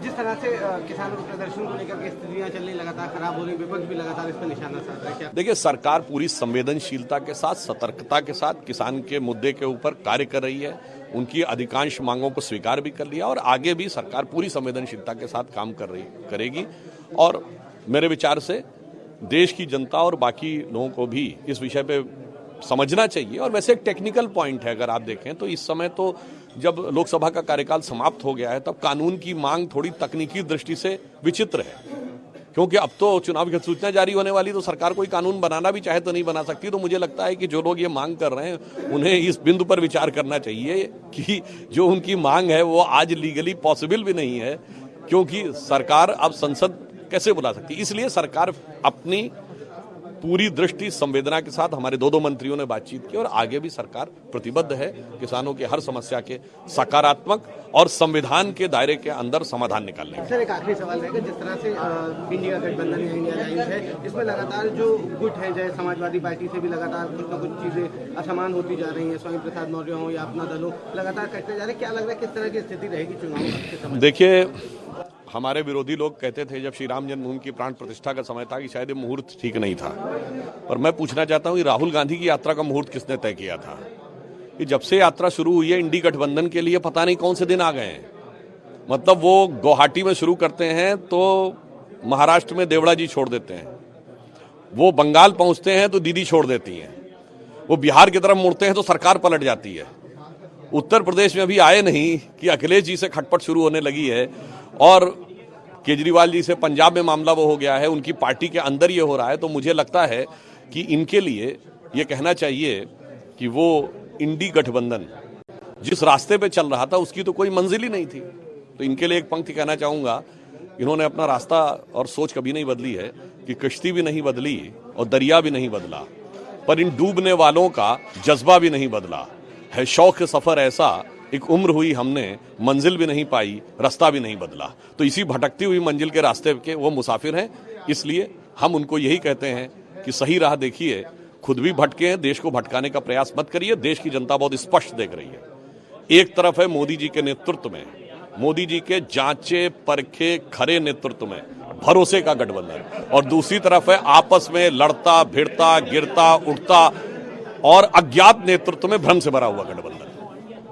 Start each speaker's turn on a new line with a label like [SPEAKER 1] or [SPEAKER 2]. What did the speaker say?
[SPEAKER 1] जिस तरह से किसानों के प्रदर्शन को लेकर के स्थितियां चल रही लगातार खराब हो रही, विपक्ष भी लगातार इस पर निशाना साध रहा है, क्या?
[SPEAKER 2] देखिए, सरकार पूरी संवेदनशीलता के साथ, सतर्कता के साथ किसान के मुद्दे के ऊपर कार्य कर रही है। उनकी अधिकांश मांगों को स्वीकार भी कर लिया और आगे भी सरकार पूरी संवेदनशीलता के साथ काम करेगी। और मेरे विचार से देश की जनता और बाकी लोगों को भी इस विषय पे समझना चाहिए। और वैसे एक टेक्निकल पॉइंट है, अगर आप देखें तो इस समय तो जब लोकसभा का कार्यकाल समाप्त हो गया है तब कानून की मांग थोड़ी तकनीकी दृष्टि से विचित्र है, क्योंकि अब तो चुनाव की अधिसूचना जारी होने वाली, तो सरकार कोई कानून बनाना भी चाहे तो नहीं बना सकती। तो मुझे लगता है कि जो लोग ये मांग कर रहे हैं उन्हें इस बिंदु पर विचार करना चाहिए कि जो उनकी मांग है वो आज लीगली पॉसिबल भी नहीं है, क्योंकि सरकार अब संसद कैसे बुला सकती है। इसलिए सरकार अपनी पूरी दृष्टि संवेदना के साथ, हमारे दो मंत्रियों ने बातचीत की और आगे भी सरकार प्रतिबद्ध है किसानों के हर समस्या के सकारात्मक और संविधान के दायरे के अंदर समाधान निकालने।
[SPEAKER 1] सर, एक आखिरी सवाल रहेगा, जिस तरह से इंडिया गठबंधन या इंडिया अलायंस है, इसमें लगातार जो गुट है, जैसे समाजवादी पार्टी से भी लगातार कुछ न कुछ चीजें असमान होती जा रही है, स्वामी प्रसाद मौर्य हो या अपना दल हो, लगातार कटते जा रहे हैं। क्या लग रहा है किस तरह की स्थिति रहेगी चुनाव के समय?
[SPEAKER 2] देखिए, हमारे विरोधी लोग कहते थे जब श्री राम जन्मभूमि की प्राण प्रतिष्ठा का समय था कि शायद ये मुहूर्त ठीक नहीं था। और मैं पूछना चाहता हूं कि राहुल गांधी की यात्रा का मुहूर्त किसने तय किया था? कि जब से यात्रा शुरू हुई है इंडी गठबंधन के लिए पता नहीं कौन से दिन आ गए हैं। मतलब वो गुवाहाटी में शुरू करते हैं तो महाराष्ट्र में देवड़ा जी छोड़ देते हैं, वो बंगाल पहुंचते हैं तो दीदी छोड़ देती हैं, वो बिहार की तरफ मुड़ते हैं तो सरकार पलट जाती है। उत्तर प्रदेश में अभी आए नहीं कि अखिलेश जी से खटपट शुरू होने लगी है और केजरीवाल जी से पंजाब में मामला वो हो गया है, उनकी पार्टी के अंदर ये हो रहा है। तो मुझे लगता है कि इनके लिए ये कहना चाहिए कि वो इंडी गठबंधन जिस रास्ते पे चल रहा था उसकी तो कोई मंजिल ही नहीं थी। तो इनके लिए एक पंक्ति कहना चाहूंगा, इन्होंने अपना रास्ता और सोच कभी नहीं बदली है कि कश्ती भी नहीं बदली और दरिया भी नहीं बदला, पर इन डूबने वालों का जज्बा भी नहीं बदला है। शौक सफर ऐसा, एक उम्र हुई हमने, मंजिल भी नहीं पाई, रास्ता भी नहीं बदला। तो इसी भटकती हुई मंजिल के रास्ते के वो मुसाफिर हैं। इसलिए हम उनको यही कहते हैं कि सही राह देखिए, खुद भी भटके हैं, देश को भटकाने का प्रयास मत करिए। देश की जनता बहुत स्पष्ट देख रही है। एक तरफ है मोदी जी के नेतृत्व में, मोदी जी के जांचे परखे खरे नेतृत्व में भरोसे का गठबंधन, और दूसरी तरफ है आपस में लड़ता भिड़ता गिरता उठता और अज्ञात नेतृत्व में भ्रम से भरा हुआ गठबंधन।